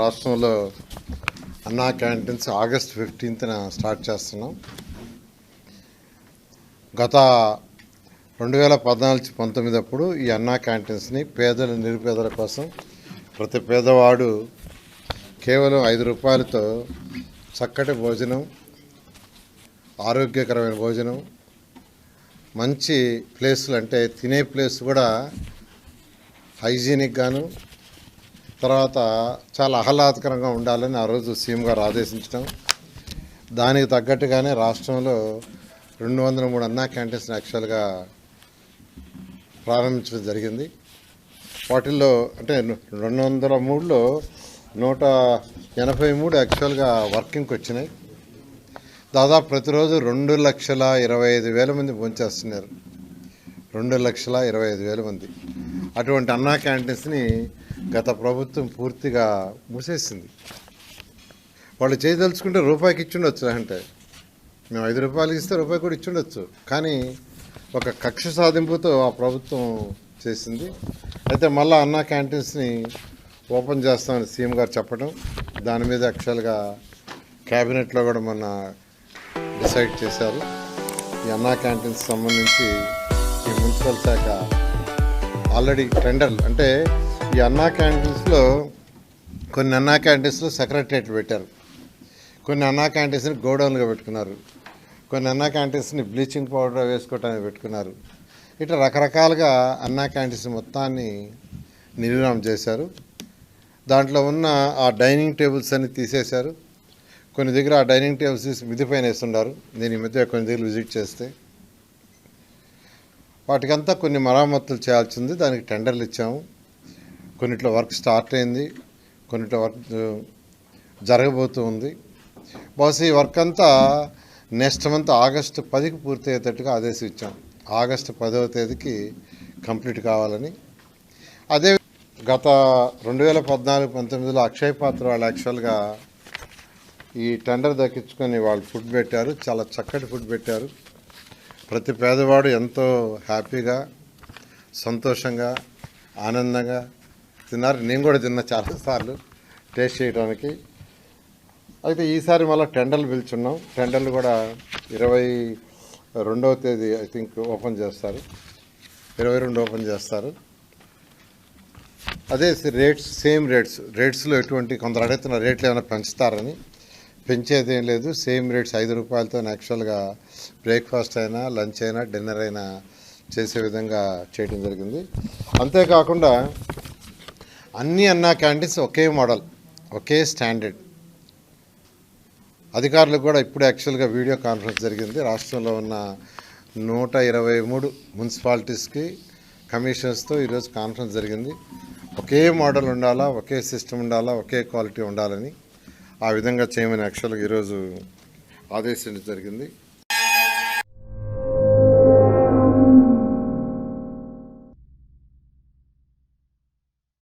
రాష్ట్రంలో అన్నా canteens August 15న start చేస్తున్నాం. గత 2014-19 అప్పుడు ఈ అన్నా క్యాంటీన్స్ని పేదల నిరుపేదల కోసం ప్రతి పేదవాడు కేవలం 5 రూపాయలతో చక్కటి భోజనం, ఆరోగ్యకరమైన భోజనం, మంచి ప్లేసులు అంటే తినే ప్లేస్ కూడా హైజీనిక్ గాను, తర్వాత చాలా ఆహ్లాదకరంగా ఉండాలని ఆ రోజు సీఎం గారు ఆదేశించడం, దానికి తగ్గట్టుగానే రాష్ట్రంలో 203 అన్నా క్యాంటీన్స్ యాక్చువల్గా ప్రారంభించడం జరిగింది. వాటిల్లో అంటే 203లో 183 యాక్చువల్గా వర్కింగ్కి వచ్చినాయి. దాదాపు ప్రతిరోజు 2,25,000 మంది భోంచేస్తున్నారు. 2,25,000 మంది. అటువంటి అన్నా క్యాంటీన్స్ని గత ప్రభుత్వం పూర్తిగా మూసేసింది. వాళ్ళు చేయదలుచుకుంటే రూపాయికి ఇచ్చుండొచ్చు, అంటే మేము 5 రూపాయలకి ఇస్తే రూపాయి కూడా ఇచ్చుండొచ్చు, కానీ ఒక కక్ష సాధింపుతో ఆ ప్రభుత్వం చేసింది. అయితే మళ్ళీ అన్నా క్యాంటీన్స్ని ఓపెన్ చేస్తామని సీఎం గారు చెప్పడం, దాని మీద యాక్చువల్గా క్యాబినెట్లో కూడా మొన్న డిసైడ్ చేశారు. ఈ అన్నా క్యాంటీన్స్ సంబంధించి ఈ మున్సిపల్ శాఖ ఆల్రెడీ టెండర్లు, అంటే ఈ అన్నా క్యాంటీన్స్లో కొన్ని అన్నా క్యాంటీన్స్లో సెక్రటరియట్ పెట్టారు, కొన్ని అన్నా క్యాంటీన్స్ని గోడౌన్గా పెట్టుకున్నారు, కొన్ని అన్నా క్యాంటీన్స్ని బ్లీచింగ్ పౌడర్ వేసుకోవటానికి పెట్టుకున్నారు. ఇట్లా రకరకాలుగా అన్నా క్యాంటీన్స్ మొత్తాన్ని నిర్వహణ చేశారు. దాంట్లో ఉన్న ఆ డైనింగ్ టేబుల్స్ అన్ని తీసేశారు. కొన్ని దగ్గర ఆ డైనింగ్ టేబుల్స్ తీసి మిద్ది పైన వేస్తున్నారు. నేను ఈ మధ్య కొన్ని దగ్గర విజిట్ చేస్తే వాటికంతా కొన్ని మరమ్మతులు చేయాల్సింది. దానికి టెండర్లు ఇచ్చాము. కొన్నిట్లో వర్క్ స్టార్ట్ అయింది, కొన్నిట్లో వర్క్ జరగబోతూ ఉంది. బహుశా ఈ వర్క్ అంతా నెక్స్ట్ మంత్ ఆగస్టు 10కి పూర్తి అయ్యేటట్టుగా ఆదేశం ఇచ్చాం. ఆగస్టు 10వ తేదీకి కంప్లీట్ కావాలని. అదే గత 2014-19లో అక్షయ్ పాత్ర వాళ్ళు యాక్చువల్గా ఈ టెండర్ దక్కించుకొని వాళ్ళు ఫుడ్ పెట్టారు. చాలా చక్కటి ఫుడ్ పెట్టారు. ప్రతి పేదవాడు ఎంతో హ్యాపీగా, సంతోషంగా, ఆనందంగా తిన్నారు. నేను కూడా తిన్నా చాలాసార్లు టేస్ట్ చేయడానికి. అయితే ఈసారి మళ్ళీ టెండర్లు పిలుచున్నాం. టెండర్లు కూడా 22వ తేదీ ఐ థింక్ ఓపెన్ చేస్తారు, 22 ఓపెన్ చేస్తారు. అదే సేమ్ రేట్స్లో ఎటువంటి కొందరు అడుగుతున్న రేట్లు ఏమైనా పెంచుతారని. పెంచేది ఏం లేదు, సేమ్ రేట్స్ 5 రూపాయలతో యాక్చువల్గా బ్రేక్ఫాస్ట్ అయినా, లంచ్ అయినా, డిన్నర్ అయినా చేసే విధంగా చేయడం జరిగింది. అంతేకాకుండా అన్ని అన్నా క్యాంటీన్స్ ఒకే మోడల్, ఒకే స్టాండర్డ్. అధికారులకు కూడా ఇప్పుడు యాక్చువల్గా వీడియో కాన్ఫరెన్స్ జరిగింది. రాష్ట్రంలో ఉన్న 123 మున్సిపాలిటీస్కి కమిషనర్స్తో ఈరోజు కాన్ఫరెన్స్ జరిగింది. ఒకే మోడల్ ఉండాలా, ఒకే సిస్టమ్ ఉండాలా, ఒకే క్వాలిటీ ఉండాలని ఆ విధంగా చేయమని యాక్చువల్గా ఈరోజు ఆదేశించడం జరిగింది.